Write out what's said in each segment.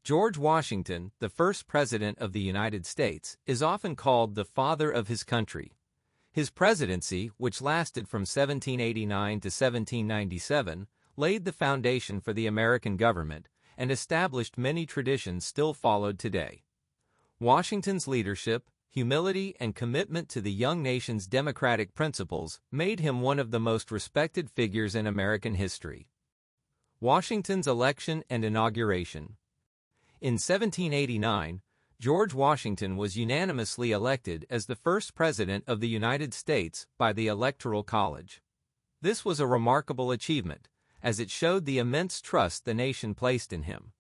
George Washington, the first President of the United States, is often called the father of his country. His presidency, which lasted from 1789 to 1797, laid the foundation for the American government and established many traditions still followed today. Washington's leadership, humility, and commitment to the young nation's democratic principles made him one of the most respected figures in American history. Washington's election and inauguration. In 1789, George Washington was unanimously elected as the first President of the United States by the Electoral College. This was a remarkable achievement, as it showed the immense trust the nation placed in him.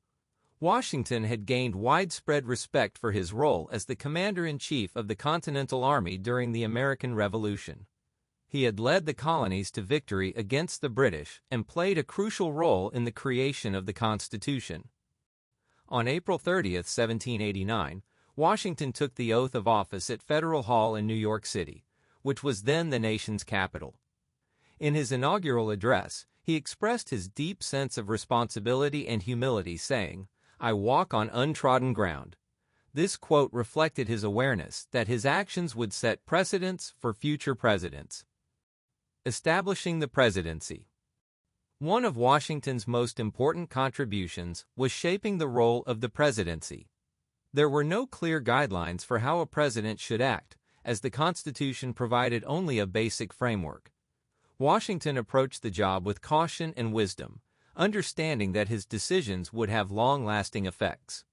Washington had gained widespread respect for his role as the Commander-in-Chief of the Continental Army during the American Revolution. He had led the colonies to victory against the British and played a crucial role in the creation of the Constitution. On April 30, 1789, Washington took the oath of office at Federal Hall in New York City, which was then the nation's capital. In his inaugural address, he expressed his deep sense of responsibility and humility, saying, "I walk on untrodden ground." This quote reflected his awareness that his actions would set precedents for future presidents. Establishing the presidency. One of Washington's most important contributions was shaping the role of the presidency. There were no clear guidelines for how a president should act, as the Constitution provided only a basic framework. Washington approached the job with caution and wisdom, understanding that his decisions would have long-lasting effects.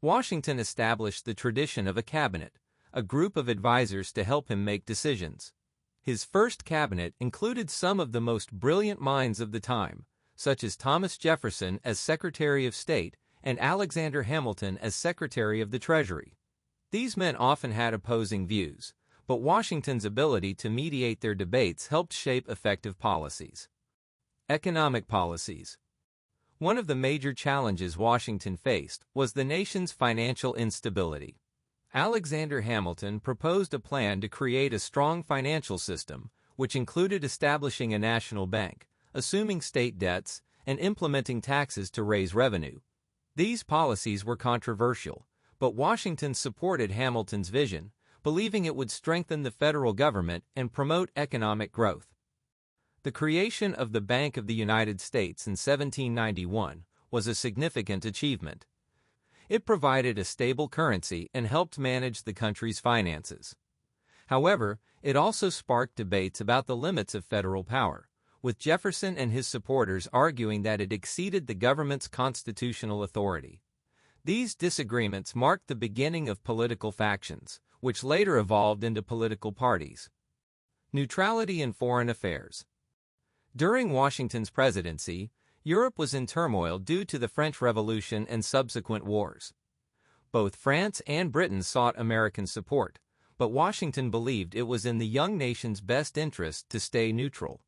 Washington established the tradition of a cabinet, a group of advisors to help him make decisions. His first cabinet included some of the most brilliant minds of the time, such as Thomas Jefferson as Secretary of State and Alexander Hamilton as Secretary of the Treasury. These men often had opposing views, but Washington's ability to mediate their debates helped shape effective policies. Economic policies. One of the major challenges Washington faced was the nation's financial instability. Alexander Hamilton proposed a plan to create a strong financial system, which included establishing a national bank, assuming state debts, and implementing taxes to raise revenue. These policies were controversial, but Washington supported Hamilton's vision, believing it would strengthen the federal government and promote economic growth. The creation of the Bank of the United States in 1791 was a significant achievement. It provided a stable currency and helped manage the country's finances. However, it also sparked debates about the limits of federal power, with Jefferson and his supporters arguing that it exceeded the government's constitutional authority. These disagreements marked the beginning of political factions, which later evolved into political parties. Neutrality in foreign affairs. During Washington's presidency, Europe was in turmoil due to the French Revolution and subsequent wars. Both France and Britain sought American support, but Washington believed it was in the young nation's best interest to stay neutral.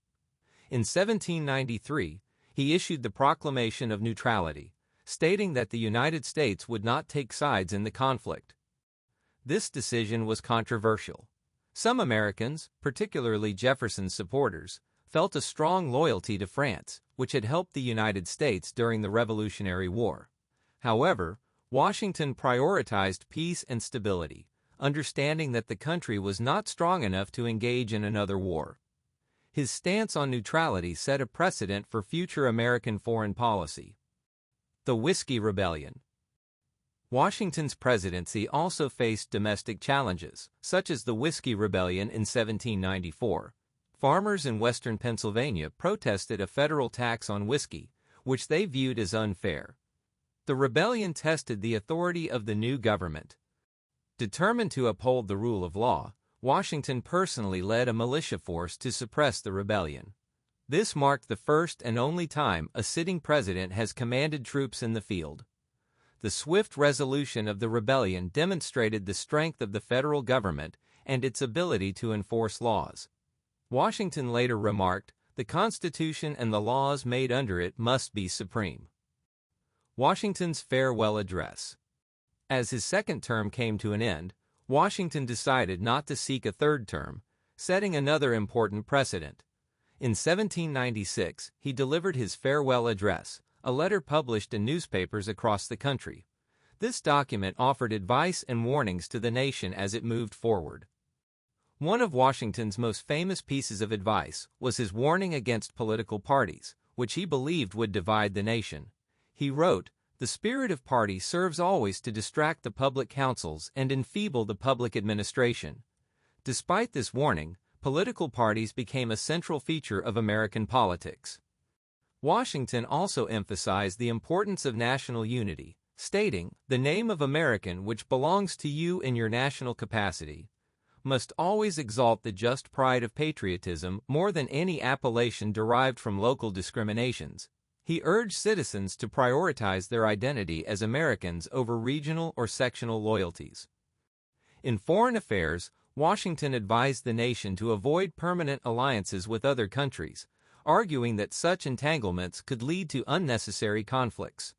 In 1793, he issued the Proclamation of Neutrality, stating that the United States would not take sides in the conflict. This decision was controversial. Some Americans, particularly Jefferson's supporters, felt a strong loyalty to France, which had helped the United States during the Revolutionary War. However, Washington prioritized peace and stability, understanding that the country was not strong enough to engage in another war. His stance on neutrality set a precedent for future American foreign policy. The Whiskey Rebellion. Washington's presidency also faced domestic challenges, such as the Whiskey Rebellion in 1794. Farmers in western Pennsylvania protested a federal tax on whiskey, which they viewed as unfair. The rebellion tested the authority of the new government. Determined to uphold the rule of law, Washington personally led a militia force to suppress the rebellion. This marked the first and only time a sitting president has commanded troops in the field. The swift resolution of the rebellion demonstrated the strength of the federal government and its ability to enforce laws. Washington later remarked, "The Constitution and the laws made under it must be supreme." Washington's farewell address. As his second term came to an end, Washington decided not to seek a third term, setting another important precedent. In 1796, he delivered his farewell address, a letter published in newspapers across the country. This document offered advice and warnings to the nation as it moved forward. One of Washington's most famous pieces of advice was his warning against political parties, which he believed would divide the nation. He wrote, "The spirit of party serves always to distract the public councils and enfeeble the public administration." Despite this warning, political parties became a central feature of American politics. Washington also emphasized the importance of national unity, stating, "The name of American which belongs to you in your national capacity must always exalt the just pride of patriotism more than any appellation derived from local discriminations." He urged citizens to prioritize their identity as Americans over regional or sectional loyalties. In foreign affairs, Washington advised the nation to avoid permanent alliances with other countries, arguing that such entanglements could lead to unnecessary conflicts.